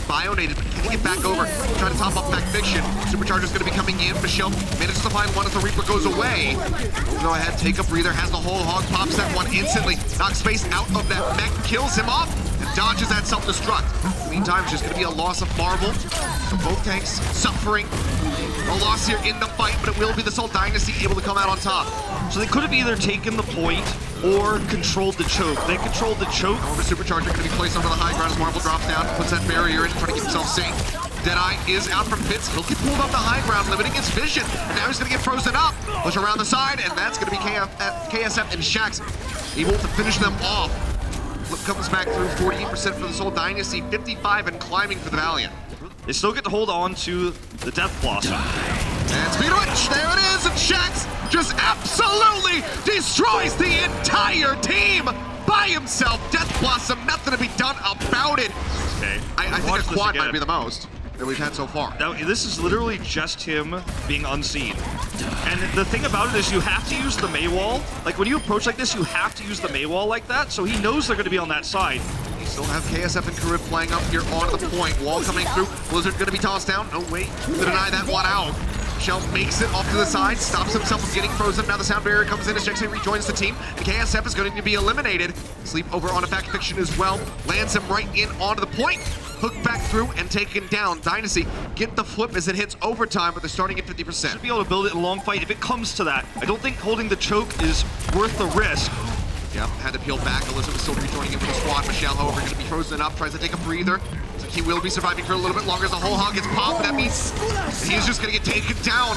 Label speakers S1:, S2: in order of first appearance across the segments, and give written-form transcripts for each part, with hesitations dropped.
S1: bionated, but can he get back over? Trying to top up back Fiction. Supercharger's gonna be coming in. Michelle manages to find one as the Reaper goes away. We'll go ahead, take a breather, has the whole hog, pops that one instantly. Knocks Space out of that mech, kills him off, and dodges that self-destruct. Meantime, it's just gonna be a loss of Marvel. So both tanks suffering. A loss here in the fight, but it will be the Seoul Dynasty able to come out on top.
S2: So they could have either taken the point or controlled the choke. They controlled the choke.
S1: However, Supercharger going to be placed over the high ground as Marvel drops down, puts that barrier in, trying to keep himself safe. Deadeye is out from Fitz. He'll get pulled off the high ground, limiting his vision. And now he's going to get frozen up. Push around the side, and that's going to be KSF and Shax able to finish them off. Flip comes back through, 48% for the Seoul Dynasty, 55 and climbing for the Valiant.
S2: They still get to hold on to the Death Blossom.
S1: And Speed Witch, there it is, and Shax just absolutely destroys the entire team by himself. Death Blossom, nothing to be done about it.
S2: Okay.
S1: I think a quad might be the most that we've had so far.
S2: Now, this is literally just him being unseen. And the thing about it is you have to use the Mei wall. Like when you approach like this, you have to use the Mei wall like that, so he knows they're gonna be on that side.
S1: Still have KSF and Karib playing up here on the point. Wall coming through. Blizzard gonna be tossed down. No, wait, to deny that one out. Shell makes it off to the side, stops himself from getting frozen. Now the sound barrier comes in as Jackson rejoins the team. And KSF is going to be eliminated. Sleep over on a back Fiction as well. Lands him right in onto the point. Hooked back through and taken down. Dynasty get the flip as it hits overtime, but they're starting at 50%.
S2: Should be able to build it in a long fight if it comes to that. I don't think holding the choke is worth the risk.
S1: Yep, had to peel back. Elizabeth still rejoining in for the squad. Michelle, however, going to be frozen up. Tries to take a breather. So he will be surviving for a little bit longer as the whole hog gets popped. That means he's just going to get taken down.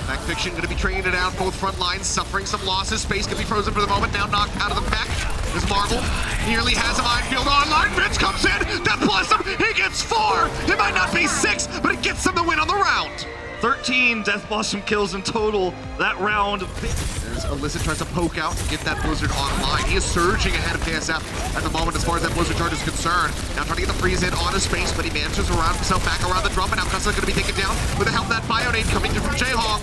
S1: Back Fiction going to be training it out. Both front lines suffering some losses. Space can be frozen for the moment. Now knocked out of the back. As Marvel nearly has a minefield online. Vince comes in. Death Blossom. He gets 4. It might not be 6, but it gets them the win on the round.
S2: 13 Death Blossom kills in total that round.
S1: There's Alyssa tries to poke out to get that Blizzard online. He is surging ahead of KSF at the moment as far as that Blizzard charge is concerned. Now trying to get the freeze in on his space, but he manages around himself back around the drum, and now Custa going to be taken down with the help of that Bionade coming through from J-Hong.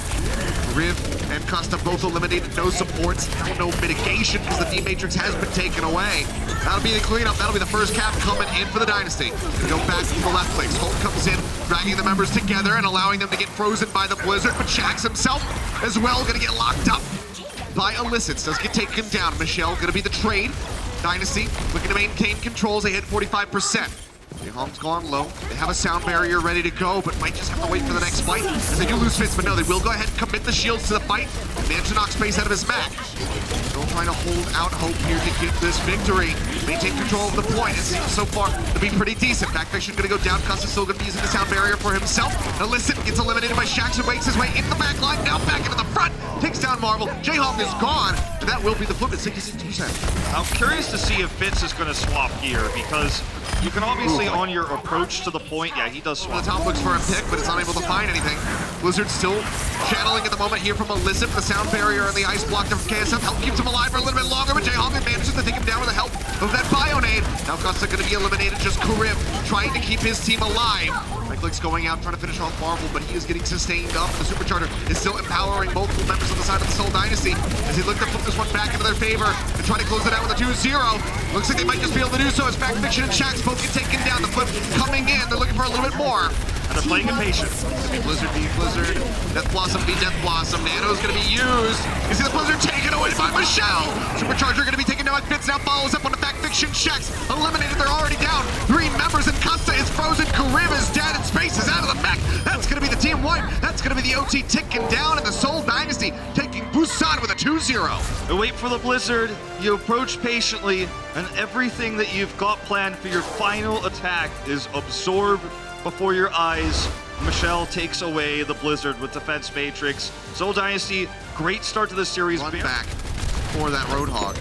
S1: Riv and Custa both eliminated, no supports, no mitigation because the D-Matrix has been taken away. That'll be the cleanup. That'll be the first cap coming in for the Dynasty. Gonna go back to the left flank. Holt comes in, dragging the members together and allowing them to get frozen by the Blizzard, but Shax himself as well gonna get locked up by Illicits. Does get taken down. Michelle gonna be the trade. Dynasty looking to maintain controls. They hit 45%. Hong's gone low. They have a sound barrier ready to go, but might just have to wait for the next fight. As they do lose Fitz, but no, they will go ahead and commit the shields to the fight. And manage to knock Space out of his mech. Still trying to hold out hope here to get this victory. Maintain control of the point. It seems so far to be pretty decent. Back Fiction gonna go down. Custa's still gonna be using the sound barrier for himself. Illicit gets eliminated by Shax and wakes his way into the back line. Now back into the front. Takes down Marvel. J-Hong is gone. And that will be the flip at 66%.
S2: I'm curious to see if Fitz is going to swap here because you can obviously on your approach to the point, yeah, he does swap.
S1: The top looks for a pick, but it's unable to find anything. Blizzard still channeling at the moment here from Alyssa. The sound barrier and the ice block from KSF help keeps him alive for a little bit longer, but J-Hong manages to take him down with the help of that Bionade. Now Costa going to be eliminated, just Karib trying to keep his team alive. Right-click's going out, trying to finish off Marvel, but he is getting sustained up. The Supercharger is still empowering multiple members on the side of the Seoul Dynasty as they look to flip this one back into their favor and try to close it out with a 2-0. Looks like they might just be able to do so as Back Fiction and Shax both get taken down. The flip coming in. They're looking for a little bit more.
S2: And they're playing impatient.
S1: Blizzard v Blizzard. Death Blossom v Death Blossom. Nano's going to be used. You see the Blizzard taken away by Michelle. Supercharger going to be taken down. Fitz now follows up on the Back Fiction. Shax eliminated. They're already down. 3 members and Custa is frozen. Karib is dead and Space is out of the mech. That's going to be the team wipe. That's going to be the OT ticking down and the Seoul Dynasty taking Busan with a 2-0.
S2: You wait for the Blizzard. You approach patiently and everything that you've got planned for your final attack is absorbed before your eyes. Michelle takes away the Blizzard with Defense Matrix. Seoul Dynasty, great start to the series.
S1: Run back for that Roadhog.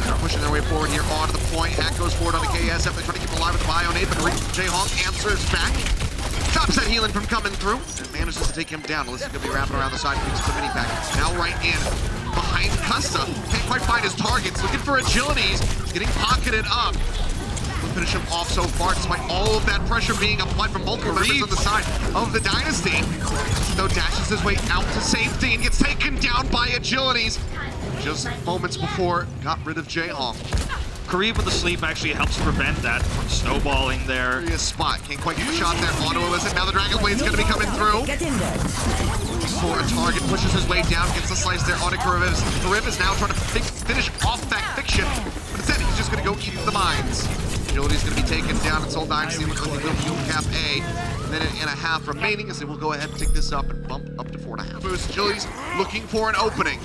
S1: They're pushing their way forward here onto the point. Hack goes forward on the KSF. They're trying to keep him alive with the Bionade, but J-Hong answers back. Stops that healing from coming through and manages to take him down. Alyssa's gonna be wrapping around the side, picks up the mini pack. Now right in behind Custa. Can't quite find his targets. Looking for agilities. He's getting pocketed up. We'll finish him off so far, despite all of that pressure being applied from multiple members on the side of the Dynasty. Though dashes his way out to safety and gets taken down by agilities. Just moments before, got rid of J-Hong.
S2: Kareem with the sleep actually helps prevent that from snowballing there.
S1: Serious spot. Can't quite get the shot there onto Illicit. Now the Dragon Blade's going to be coming through. For a target, pushes his way down, gets the slice there onto Kareem. Kareem is now trying to finish off that Fiction, but instead he's just going to go eat the mines. Agility's going to be taken down in Seoul Dynasty. Looks like he will fuel cap A. Minute and a half remaining as they will go ahead and take this up and bump up to 4.5. Agility's looking for an opening.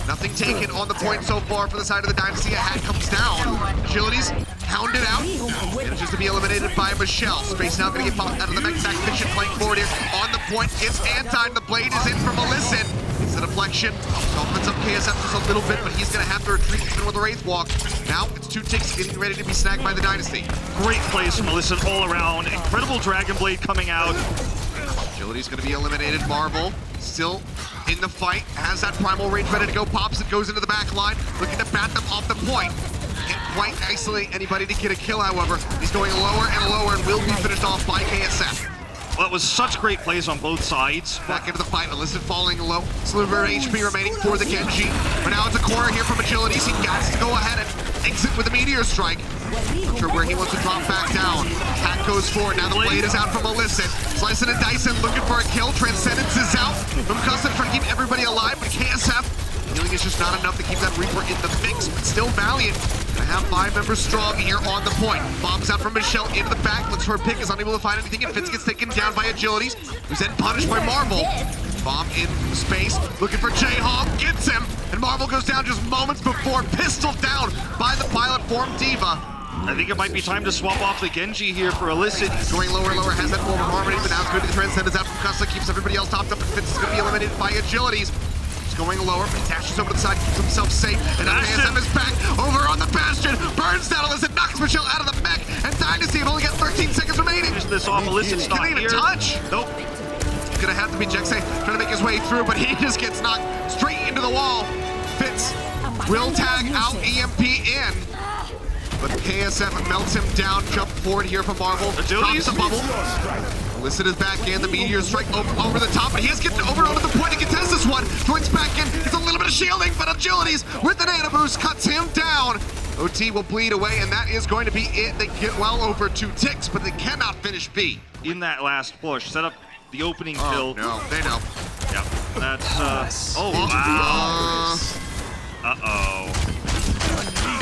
S1: Nothing taken on the point so far for the side of the Dynasty. A hat comes down. Agility's hounded out. Manages to be eliminated by Michelle. Space now going to get popped out of the mech. Back Fiction playing forward here. On the point, gets anti. The blade is in from Illicit. It's a deflection. Opens up KSF just a little bit, but he's going to have to retreat even with a Wraith Walk. Now it's 2 ticks getting ready to be snagged by the Dynasty.
S2: Great plays from Illicit all around. Incredible Dragon Blade coming out.
S1: Agility's going to be eliminated. Marvel still in the fight. Has that primal range ready to go. Pops it, goes into the back line. Looking to bat them off the point. Can't quite isolate anybody to get a kill, however. He's going lower and lower and will be finished off by KSF.
S2: Well, it was such great plays on both sides.
S1: Back into the fight, Illicit falling low. Sliver of HP remaining for the Genji. But now it's a corner here from Agilities. He got to go ahead and exit with a Meteor Strike. Not sure where he wants to drop back down. Hat goes forward. Now the blade is out from Illicit. Slicing and dicing, looking for a kill. Transcendence is out from Custom, trying to keep everybody alive. But KSF, healing is just not enough to keep that Reaper in the mix. But still Valiant. Gonna have 5 members strong here on the point. Bombs out from Michelle into the back. Looks for a pick, is unable to find anything, and Fitz gets taken down by Agilities, who's then punished by Marvel. Bomb in space, looking for Jayhawk, gets him, and Marvel goes down just moments before, pistol down by the pilot form Diva.
S2: I think it might be time to swap off the Genji here for Illicit.
S1: Going lower and lower, has that form of harmony, but now it's going to be the Transcendence out from Custa, keeps everybody else topped up, and Fitz is going to be eliminated by Agilities. Going lower, but he dashes over to the side, keeps himself safe, and now KSF is back over on the Bastion, burns down Illicit, knocks Michelle out of the mech, and Dynasty have only got 13 seconds remaining.
S2: Finish this off, Illicit's not
S1: here.
S2: here.
S1: Can't even touch. Nope. It's gonna have to be Jexay trying to make his way through, but he just gets knocked straight into the wall. Fitz will tag out EMP in, but KSF melts him down, jump forward here from Marvel, drops the bubble. Illicit is back in, the Meteor Strike over the top, but he is getting over onto the point to contest this one. Joins back in, gets a little bit of shielding, but Agilities with the Nano Boost cuts him down. OT will bleed away, and that is going to be it. They get well over 2 ticks, but they cannot finish B.
S2: In that last push, set up the opening kill.
S1: No, they know.
S2: Yep, that's, oh, wow. Uh-oh.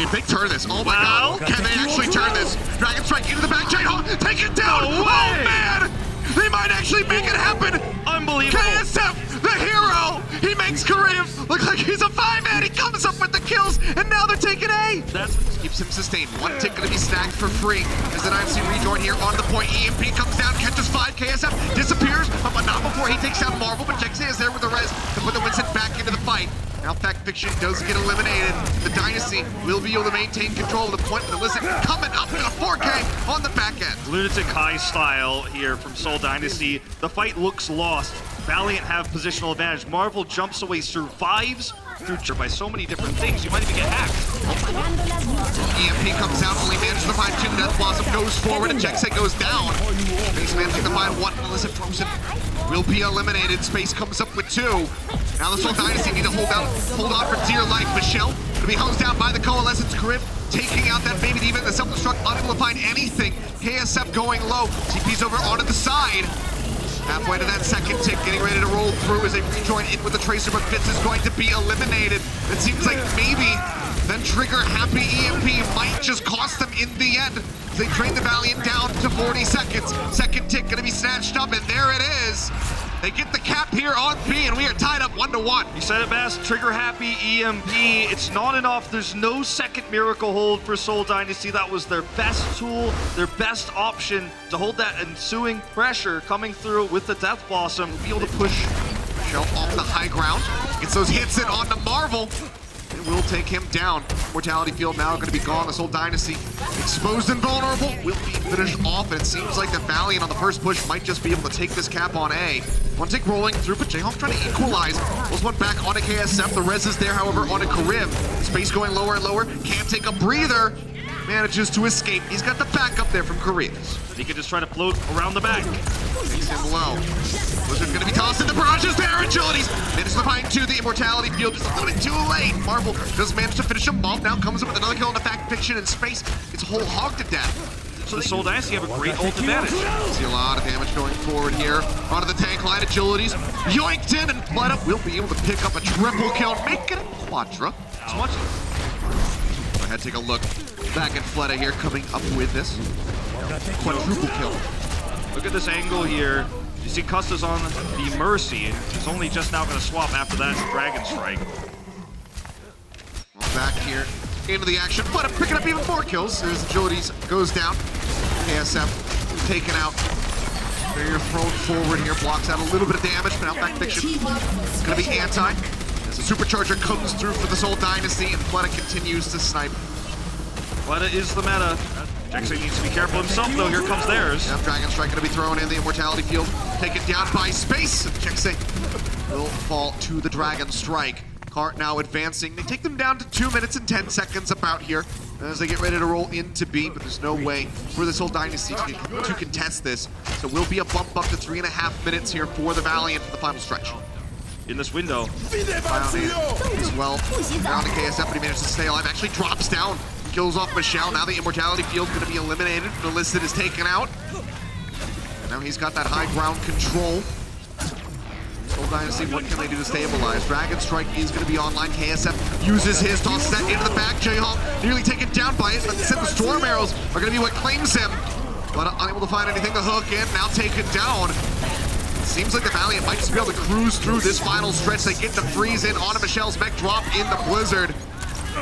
S1: A big turn this. Oh my god. Can they actually turn this? Dragon Strike into the back. Jayhawk, take it down.
S2: No way.
S1: Oh man. They might actually make it happen.
S2: Unbelievable.
S1: KSF, the hero. He makes Kareem look like he's a 5-man. He comes up with the kills, and now they're taking A. That's what keeps him sustained. 1 tick gonna be snagged for free as the 9C rejoin here on the point. EMP comes down, catches 5. KSF disappears, but not before he takes down Marvel. But Jexay is there with the res to put the Winston back into the fight. Now Fact Fiction does get eliminated. The Dynasty will be able to maintain control of the point with Illicit coming up in a 4K on the back end.
S2: Lunatic High style here from Seoul Dynasty. The fight looks lost. Valiant have positional advantage. Marvel jumps away, survives through by so many different things. You might even get hacked.
S1: EMP comes out, only manages to find 2. Death Blossom goes forward, and Jexay goes down. Space managing to find 1. Illicit Frozen will be eliminated. Space comes up with 2. Now the Seoul Dynasty need to hold on for dear life. Michelle gonna be hosed down by the Coalescence Crib, taking out that baby diva. The self-destruct, unable to find anything. KSF going low. TP's over onto the side. Halfway to that second tick, getting ready to roll through as they rejoin in with the Tracer, but Fitz is going to be eliminated. It seems like maybe then trigger happy EMP might just cost them in the end. They train the Valiant down to 40 seconds. Second tick gonna be snatched up, and there it is. They get the cap here on B, and we are tied up 1-1.
S2: You said it best, trigger happy EMP. It's not enough. There's no second Miracle Hold for Seoul Dynasty. That was their best tool, their best option to hold that ensuing pressure coming through with the Death Blossom. Be able to push
S1: Michelle off the high ground. Gets those hits in onto Marvel. It will take him down. Mortality field now going to be gone. This whole Dynasty exposed and vulnerable will be finished off, and it seems like the Valiant on the first push might just be able to take this cap on A. 1 tick rolling through, but Jayhawk trying to equalize. Pulls 1 back onto KSF. The res is there, however, onto Karim. Space going lower and lower. Can't take a breather. manages to escape. He's got the backup there from Korea.
S2: He can just try to float around the back.
S1: He's in below. Blizzard gonna be tossed in the barrages there. Agilities manages to find to the immortality field just a little bit too late. Marvel does manage to finish him off. Now comes up with another kill in the fact fiction in space. It's whole hog to death.
S2: So the Seoul Dynasty have a great ult advantage.
S1: See a lot of damage going forward here. Onto the tank line, Agilities yoinked in, and Fleta will be able to pick up a triple kill, make it a quadra.
S2: As much.
S1: Go ahead, take a look back at Fleta here, coming up with this quadruple kill.
S2: Look at this angle here. You see Custa's on the Mercy, and he's only just now going to swap after that Dragon Strike.
S1: Back here into the action, but picking up even more kills as Agilities goes down. KSF taken out. Barrier thrown forward here, blocks out a little bit of damage, but Outback Fiction is going to be anti. As the Supercharger comes through for the Seoul Dynasty, and Fleta continues to snipe.
S2: Fleta is the meta. Jackson needs to be careful himself, though. Here comes theirs.
S1: Yep, Dragon Strike going to be thrown in the Immortality Field. Taken down by Space. Jackson will fall to the Dragon Strike. Cart now advancing. They take them down to 2 minutes and 10 seconds about here as they get ready to roll into B, but there's no way for this whole Dynasty to contest this. So will be a bump up to 3.5 minutes here for the Valiant for the final stretch.
S2: In this window.
S1: Valiant as well. Down to KSF, but he managed to stay alive. Actually drops down. Kills off Michelle. Now the Immortality Field going to be eliminated. The Illicit is taken out. And now he's got that high ground control. Seoul Dynasty, what can they do to stabilize? Dragon Strike is going to be online. KSF uses his, tosses that into the back. Jaehong nearly taken down by it, but instead the Storm Arrows are going to be what claims him. But unable to find anything to hook in. Now taken down. Seems like the Valiant might just be able to cruise through this final stretch. They get the freeze in onto Michelle's mech, drop in the Blizzard.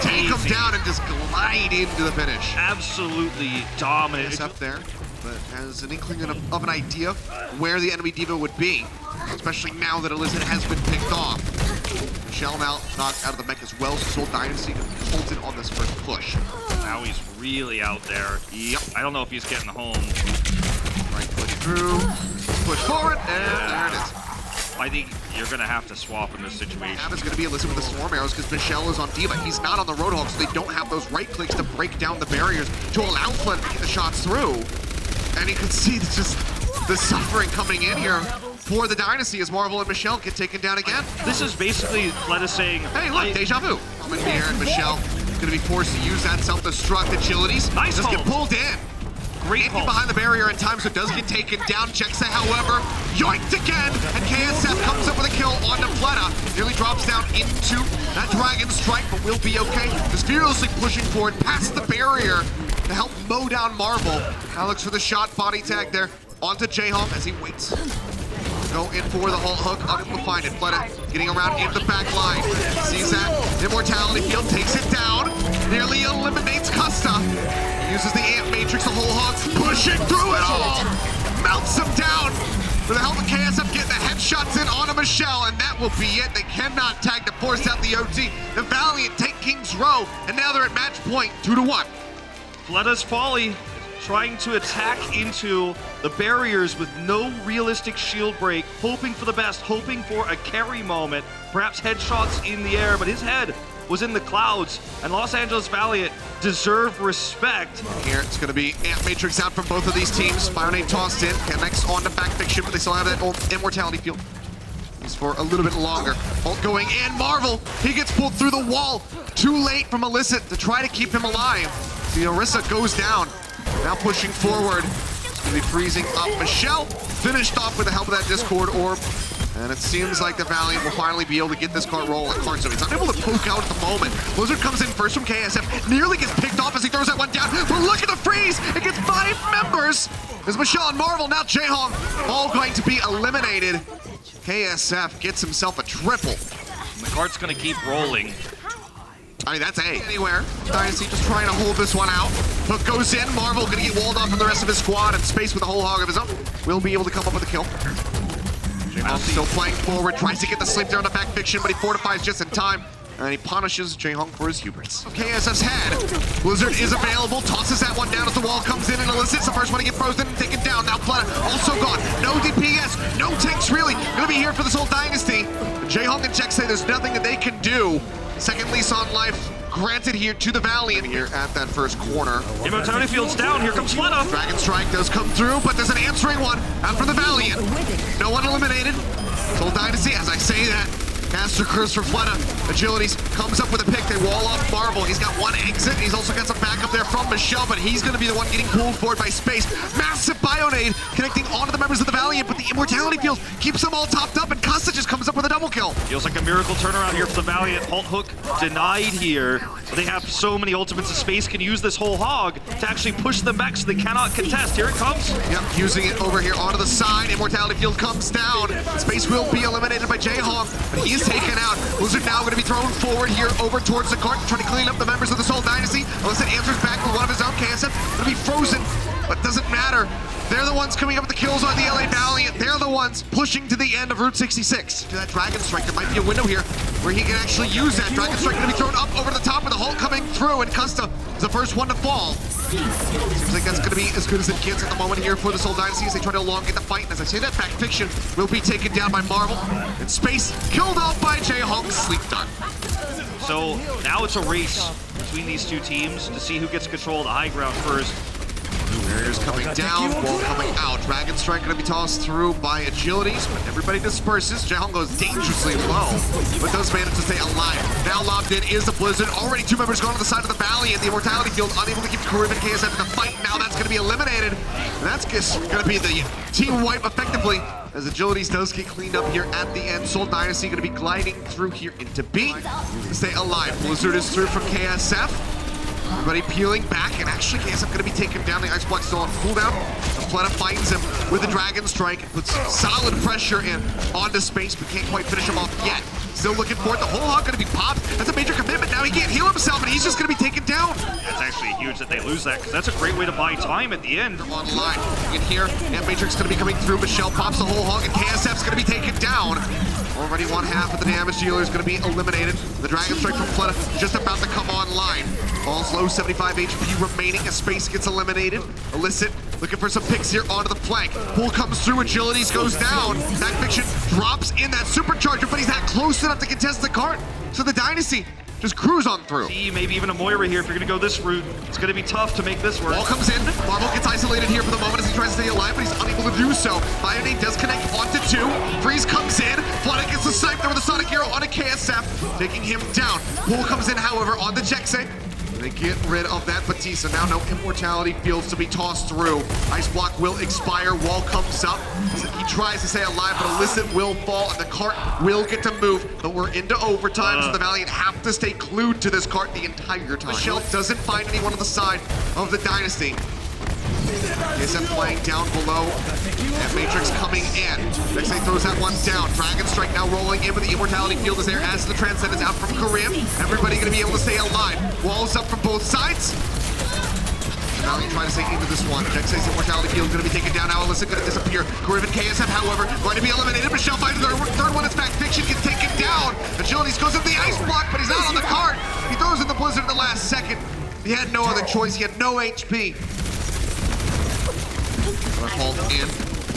S1: Take him down and just glide into the finish.
S2: Absolutely dominant.
S1: It's up there, but has an inkling of an idea where the enemy diva would be, especially now that Illicit has been picked off. Michelle now knocked out of the mech as well, so Seoul Dynasty holds it on this first push.
S2: Now he's really out there.
S1: Yep.
S2: I don't know if he's getting home.
S1: Right push through, push forward, and there it is.
S2: I think you're going to have to swap in this situation.
S1: Now it's going to be Illicit with the Storm Arrows because Michelle is on Diva. He's not on the Roadhog, so they don't have those right clicks to break down the barriers to allow Flint to get the shots through. And you can see just the suffering coming in here for the Dynasty as Marvel and Michelle get taken down again.
S2: This is basically Fleta saying,
S1: hey, look, deja vu. Coming here, and Michelle is going to be forced to use that self-destruct Agilities.
S2: Nice
S1: just
S2: hold.
S1: get pulled in. Great behind the barrier in time, so it does get taken down. Chexa, however, yoinked again, and KSF comes up with a kill onto Fleta. Nearly drops down into that Dragon Strike, but will be okay. Just fearlessly pushing forward past the barrier to help mow down Marvel. Now looks for the shot, body tag there onto Jaehong as he waits. Go in for the hook, unable to find it. Fleta getting around in the back line. Sees that Immortality Field, takes it down, nearly eliminates Custa. Uses the Amp Matrix, the whole hog, pushing through it all! Melts him down! With the help of KSF getting the headshots in onto Michelle, and that will be it. They cannot tag to force out the OT. The Valiant take King's Row, and now they're at match point, 2-1.
S2: Fleta's Folly trying to attack into the barriers with no realistic shield break, hoping for the best, hoping for a carry moment, perhaps headshots in the air, but his head was in the clouds, and Los Angeles Valiant deserve respect.
S1: Here it's going to be Amp Matrix out from both of these teams. Bionade tossed in, connects on to back fiction, but they still have that Immortality Field. He's for a little bit longer. Ult going in, Marvel, he gets pulled through the wall. Too late from Illicit to try to keep him alive. The Orisa goes down. Now pushing forward. It's going to be freezing up Michelle. Finished off with the help of that Discord Orb. And it seems like the Valiant will finally be able to get this cart rolling. So he's unable to poke out at the moment. Blizzard comes in first from KSF. Nearly gets picked off as he throws that one down. But look at the freeze! It gets 5 members! There's Michelle and Marvel, now Jaehong, all going to be eliminated. KSF gets himself a triple.
S2: And the cart's going to keep rolling.
S1: I mean, that's A. Anywhere. Dynasty just trying to hold this one out. Hook goes in. Marvel going to get walled off from the rest of his squad, and Space with a whole hog of his own will be able to come up with a kill. Jaehong still playing forward, tries to get the sleep there on the back fiction, but he fortifies just in time. And he punishes Jaehong for his hubris. KSF's head. Blizzard is available, tosses that one down as the wall comes in and elicits the first one to get frozen and taken down. Now Fleta also gone. No DPS, no tanks really. Gonna be here for this whole Dynasty. Jaehong and Check say there's nothing that they can do. Second lease on life granted here to the Valiant here at that first corner.
S2: Immortality Field's down. Here comes Fleta.
S1: Dragon Strike does come through, but there's an answering one out from the Valiant. No one eliminated. Seoul Dynasty, as I say that, Caster Curse for Fleta. Agilities comes up with a pick. They wall off Marvel. He's got one exit. He's also got some backup there from Michelle, but he's going to be the one getting pulled forward by Space. Massive Bionade connecting onto the members of the Valiant, but the Immortality Field keeps them all topped up, and Costa just comes up with a double kill.
S2: Feels like a miracle turnaround here for the Valiant. Halt Hook denied here. But they have so many ultimates that Space can use this whole hog to actually push them back so they cannot contest. Here it comes.
S1: Yep, using it over here onto the side. Immortality Field comes down. Space will be eliminated by Jayhong, but he is taken out. Blizzard now going to be thrown forward here over towards the cart, trying to clean up the members of the Seoul Dynasty. Illicit answers back with one of his own. KSF going to be frozen, but doesn't matter. They're the ones coming up with the kills on the LA Valiant. They're the ones pushing to the end of Route 66. To that Dragon Strike, there might be a window here where he can actually use that. Dragon Strike going to be thrown up over the top with the Hulk coming through, and Custa is the first one to fall. Seems like that's going to be as good as it gets at the moment here for the Seoul Dynasty as they try to elongate the fight. And as I say that, Fact Fiction will be taken down by Marvel, and Space killed off by Jayhong. Sleep done.
S2: So now it's a race between these two teams to see who gets control of the high ground first.
S1: Barriers coming down, wall coming out. Dragon Strike going to be tossed through by Agilities, but everybody disperses. Jayhong goes dangerously low, but does manage to stay alive. Now lobbed in is the Blizzard. Already two members gone to the side of the Valiant. The Immortality Field unable to keep Karib and KSF in the fight. Now that's going to be eliminated. And that's going to be the team wipe effectively, as Agilities does get cleaned up here at the end. Seoul Dynasty going to be gliding through here into B to stay alive. Blizzard is through from KSF. Everybody peeling back, and actually KSF going to be taken down. The Ice Block still on cooldown. Fleta finds him with the Dragon Strike and puts solid pressure in onto Space, but can't quite finish him off yet. Still looking for it. The whole hog going to be popped. That's a major commitment. Now he can't heal himself, and he's just going to be taken down.
S2: That's actually huge that they lose that, because that's a great way to buy time at the end.
S1: Online. In here, and Matrix going to be coming through. Michelle pops the whole hog, and KSF's going to be taken down. Already one half of the damage dealer is going to be eliminated. The Dragon Strike from Fleta just about to come online. All's low, 75 HP remaining as Space gets eliminated. Illicit looking for some picks here onto the flank. Pull comes through, Agilities goes down. That Fiction drops in that supercharger, but he's not close enough to contest the cart. So the Dynasty just cruise on through.
S2: See, maybe even a Moira here if you're going to go this route. It's going to be tough to make this work.
S1: Wall comes in. Marvel gets isolated here for the moment as he tries to stay alive, but he's unable to do so. Bionade does connect onto two. Freeze comes in. Fleta gets the snipe there with the Sonic Arrow onto KSF, taking him down. Pull comes in, however, on the Jexay. They get rid of that Batista. Now no Immortality Fields to be tossed through. Ice Block will expire. Wall comes up. He tries to stay alive, but Illicit will fall, and the cart will get to move. But we're into overtime, so the Valiant have to stay glued to this cart the entire time. Michelle doesn't find anyone on the side of the Dynasty. KSF playing down below, and Matrix coming in. Jexay throws that one down. Dragon Strike now rolling in, but the Immortality Field is there as the Transcendence out from Karim. Everybody going to be able to stay alive. Walls up from both sides. Now you try to stay into this one. Jexay's Immortality Field going to be taken down. Now Alyssa going to disappear. Karim and KSF, however, going to be eliminated. Michelle finds the third one. It's back. Fiction gets taken down. Agilities goes up the Ice Block, but he's not on the cart. He throws in the Blizzard at the last second. He had no other choice. He had no HP. Called in.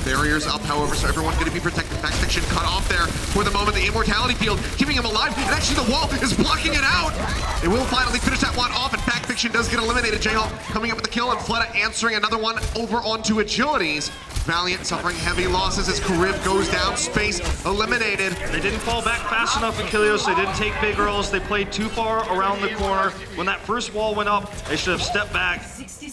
S1: Barriers up, however, so everyone's going to be protected. Fact Fiction cut off there for the moment. The Immortality Field keeping him alive, and actually the wall is blocking it out. They will finally finish that one off, and Fact Fiction does get eliminated. Jayhong coming up with the kill, and Fleta answering another one over onto Agilities. Valiant suffering heavy losses as Karib goes down. Space eliminated.
S2: They didn't fall back fast enough in Ilios. They didn't take big rolls. They played too far around the corner. When that first wall went up, they should have stepped back.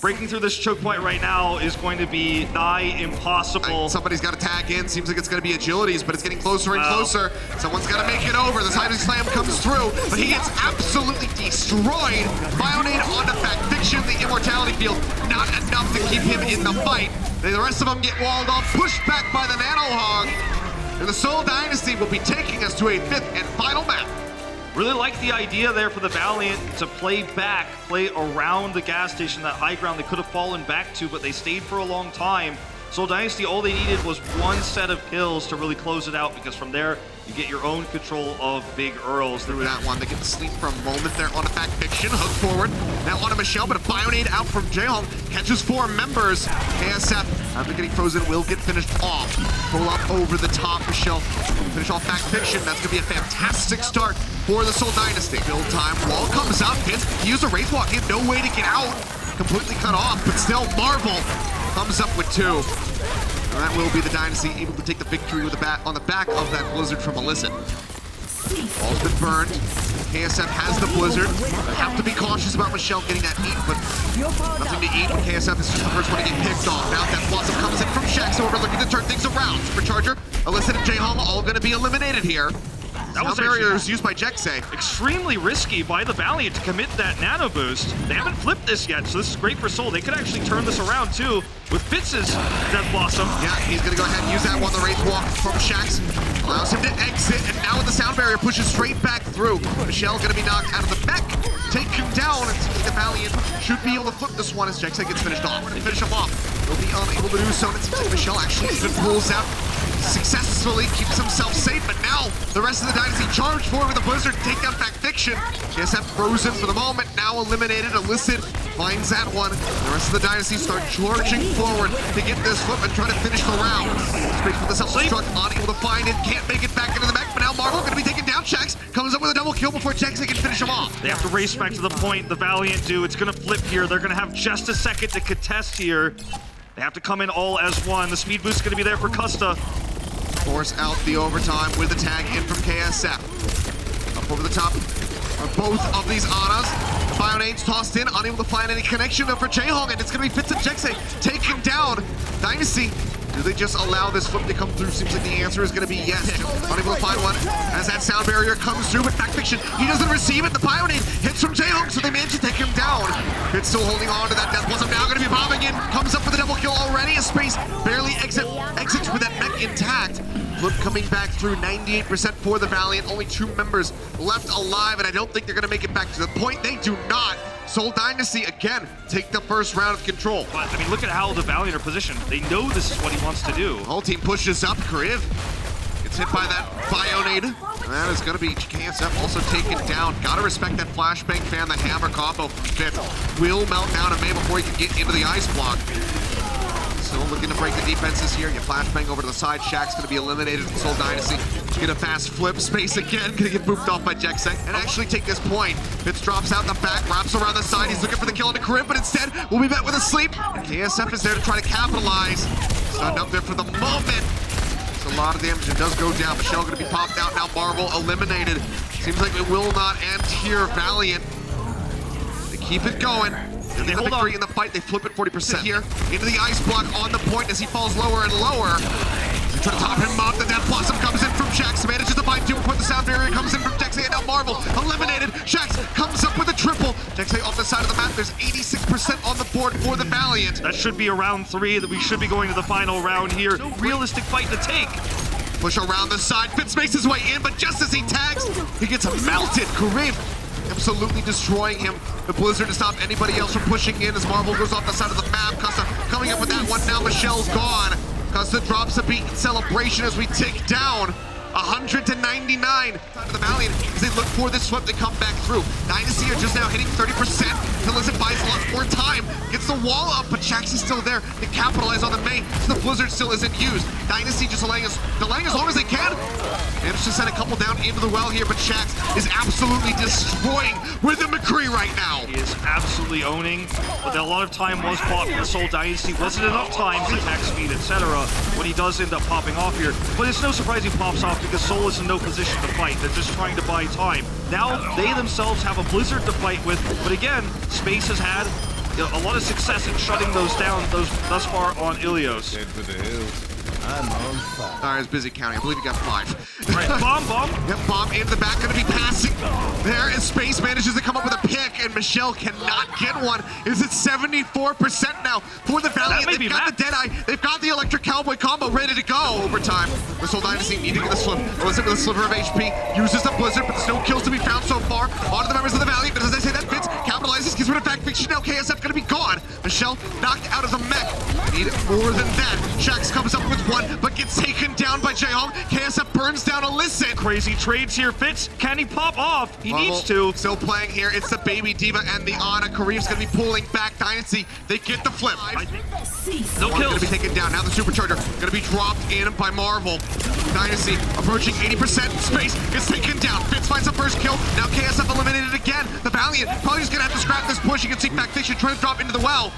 S2: Breaking through this choke point right now is going to be nigh impossible.
S1: Somebody's got to tag in. Seems like it's going to be Agilities, but it's getting closer and closer. Someone's got to make it over. The Tidal Slam comes through, but he gets absolutely destroyed. Bionade onto Fact Fiction. The Immortality Field, not enough to keep him in the fight. The rest of them get walled off, pushed back by the Nano Hog. And the Seoul Dynasty will be taking us to a fifth and final map.
S2: Really like the idea there for the Valiant to play back, play around the gas station, that high ground they could have fallen back to, but they stayed for a long time. Seoul Dynasty, all they needed was one set of kills to really close it out, because from there, you get your own control of Big Earls.
S1: Through that one, they get to sleep for a moment there on a back fiction, hook forward. Now on to Michelle, but a Bionade out from Jaehong, catches 4 members. KSF, after getting frozen, will get finished off. Pull up over the top, Michelle finish off back fiction. That's gonna be a fantastic start for the Seoul Dynasty. Build time, wall comes out, Vince, he used a Wraith Walk, he had no way to get out. Completely cut off, but still Marvel comes up with 2. And that will be the Dynasty able to take the victory with the bat on the back of that Blizzard from Illicit. Ball's been burned. KSF has the Blizzard. Have to be cautious about Michelle getting that eat, but nothing to eat when KSF is just the first one to get picked off. Now that Blossom comes in from Shax, so we're looking to turn things around. Supercharger, Illicit, and Jaehong all going to be eliminated here. That was barriers used by Jexay.
S2: Extremely risky by the Valiant to commit that nano boost. They haven't flipped this yet, so this is great for Seoul. They could actually turn this around too with Fitz's Death Blossom.
S1: Yeah, he's gonna go ahead and use that one. The Wraith Walk from Shax allows him to exit, and now with the sound barrier pushes straight back through. Michelle gonna be knocked out of the mech, taken down, and the Valiant should be able to flip this one as Jexay gets finished off. They finish him off. He'll be unable to do so, and it's Michelle actually even pulls out successfully, keeps himself safe, but now the rest of the Dynasty charged forward with a Blizzard, take down back fiction. KSF frozen for the moment, now eliminated. Illicit finds that one. The rest of the Dynasty start charging forward to get this flip and try to finish the round. Space with the self-destruct, unable to find it, can't make it back into the mech, but now Marvel gonna be taken down. Shax comes up with a double kill before Jexay can finish him off.
S2: They have to race back to the point. The Valiant do. It's gonna flip here. They're gonna have just a second to contest here. They have to come in all as one. The speed boost is gonna be there for Custa.
S1: Force out the overtime with the tag in from KSF. Up over the top of both of these Anas. The Bionade's tossed in, unable to find any connection for Jaehong, and it's going to be Fitz and Jexay taken down. Dynasty, do they just allow this flip to come through? Seems like the answer is going to be yes. Unable to find one as that sound barrier comes through, but back fiction, he doesn't receive it. The Bionade hits from Jaehong, so they manage to take him down. Fitz still holding on to that Death Blossom, now going to be bombing in. Comes up with a double kill already. A space barely exits with that mech intact. Flip coming back through, 98% for the Valiant. Only 2 members left alive, and I don't think they're going to make it back to the point. They do not. Seoul Dynasty, again, take the first round of control.
S2: But, I mean, look at how the Valiant are positioned. They know this is what he wants to do.
S1: The whole team pushes up. Kriv gets hit by that Bionade. And that is going to be KSF also taken down. Got to respect that flashbang fan, the hammer combo. Fit will melt down in May before he can get into the ice block. Still looking to break the defenses here. You flashbang over to the side. Shaq's going to be eliminated from Seoul Dynasty. Get a fast flip. Space again. Going to get booped off by Jexay. And actually take this point. Fitz drops out the back. Wraps around the side. He's looking for the kill on the Crib, but instead will be met with a sleep. KSF is there to try to capitalize. Stunned up there for the moment. It's a lot of damage. It does go down. Michelle going to be popped out. Now Marvel eliminated. Seems like it will not end here. Valiant. They keep it going. And they hold victory in the fight. They flip it 40% here. Into the ice block on the point as he falls lower and lower. They try to top him up. The Death Blossom comes in from Shax. Manages to find 2 before the sound barrier comes in from Jexay. And now Marvel eliminated. Shax comes up with a triple. Jexay off the side of the map. There's 86% on the board for the Valiant.
S2: That should be a round 3 that we should be going to the final round here. No realistic fight to take.
S1: Push around the side. Fitz makes his way in, but just as he tags, he gets melted. Kareem absolutely destroying him. The Blizzard to stop anybody else from pushing in as Marvel goes off the side of the map. Custa coming up with that one. Now Michelle's gone. Custa drops a beat in celebration as we take down 100 to 99. To the Valiant as they look for this flip to come back through. Dynasty are just now hitting 30%. Illicit buys a lot more time. Gets the wall up, but Shax is still there to capitalize on the main. So the Blizzard still isn't used. Dynasty just delaying as long as they can. Managed to send a couple down into the well here, but Shax is absolutely destroying Rhythm McCree right now.
S2: He is absolutely owning, but a lot of time was bought from the Seoul Dynasty. Wasn't enough time to attack speed, etc. when he does end up popping off here. But it's no surprise he pops off because Seoul is in no position to fight. They're just trying to buy time. Now they themselves have a Blizzard to fight with, but again, Space has had a lot of success in shutting those down thus far on Ilios.
S3: Head for the hills. I'm on fire.
S1: I was busy counting. I believe he got 5.
S2: Right, bomb.
S1: Yep, bomb into the back, gonna be passing. There is Space, manages to come up with a pick, and Michelle cannot get one. Is it 74% now for the Valiant? They've got the Deadeye, they've got the Electric Cowboy combo ready to go. Overtime. The Seoul Dynasty need to get the slip. Illicit with a sliver of HP, uses the Blizzard, but there's no kills to be found so far. On to the members of the Valiant, but as I say, that Fitz capitalizes, gets rid of back fiction. Now KSF gonna be gone. Michelle knocked out as a mech. Need more than that. Shax comes up with one, but gets taken down by Jaehyung. KSF burns down Illicit.
S2: Crazy trades here. Fitz, can he pop off? He
S1: Marvel
S2: needs to.
S1: Still playing here. It's the Baby Diva and the Ana. Kareem's gonna be pulling back Dynasty. They get the flip.
S2: No
S1: One's gonna
S2: kills.
S1: be taken down. Now the Supercharger gonna be dropped in by Marvel. Dynasty approaching 80%. Space gets taken down. Fitz finds the first kill. Now KSF eliminated again. The Valiant probably just gonna have to scrap this push. You can see Backfish trying to drop into the well.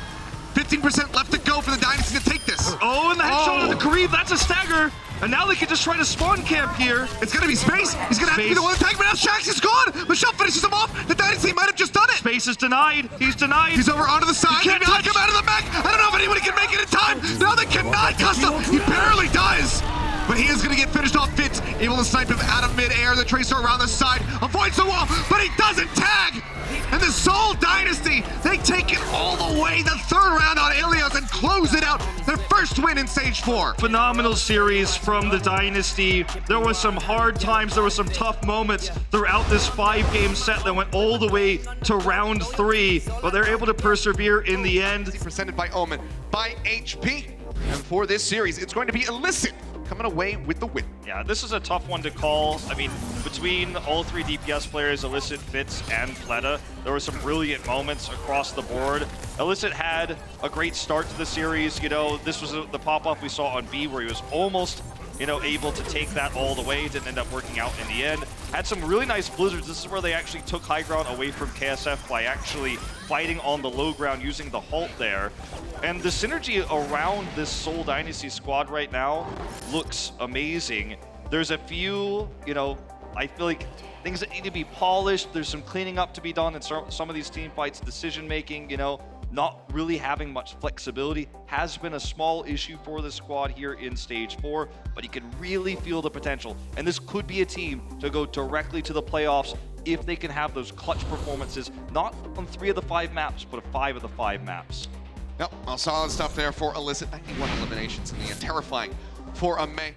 S1: 15% left to go for the Dynasty to take this.
S2: Oh, and the headshot on the Kareem. That's a stagger. And now they can just try to spawn camp here.
S1: It's gonna be Space. He's gonna have to be the one to tag, but now Shax is gone. Michelle finishes him off. The Dynasty might have just done it.
S2: Space is denied. He's denied.
S1: He's over onto the side.
S2: He can't
S1: Maybe I'll
S2: touch.
S1: come out of the mech. I don't know if anybody can make it in time. No, they cannot. Custom. He barely does. But he is going to get finished off. Fitz able to snipe him out of midair. The Tracer around the side avoids the wall, but he doesn't tag. And the Seoul Dynasty, they take it all the way. The third round on Ilios and close it out. Their first win in Stage 4.
S2: Phenomenal series from the Dynasty. There was some hard times. There were some tough moments throughout this 5-game set that went all the way to round 3. But they're able to persevere in the end.
S1: Presented by Omen, by HP. And for this series, it's going to be Illicit coming away with the win.
S4: Yeah, this is a tough one to call. I mean, between all three DPS players, Illicit, Fitz, and Fleta, there were some brilliant moments across the board. Illicit had a great start to the series. You know, this was the pop-off we saw on B where he was almost, you know, able to take that all the way. It didn't end up working out in the end. Had some really nice blizzards. This is where they actually took high ground away from KSF by actually fighting on the low ground using the halt there. And the synergy around this Seoul Dynasty squad right now looks amazing. There's a few, you know, I feel like things that need to be polished. There's some cleaning up to be done in some of these team fights, decision making, you know, not really having much flexibility has been a small issue for the squad here in Stage 4, but you can really feel the potential. And this could be a team to go directly to the playoffs if they can have those clutch performances, not on 3 of the 5 maps, but 5 of the 5 maps.
S1: Yep, well, solid stuff there for Illicit. 91 eliminations in the end. Terrifying for a May.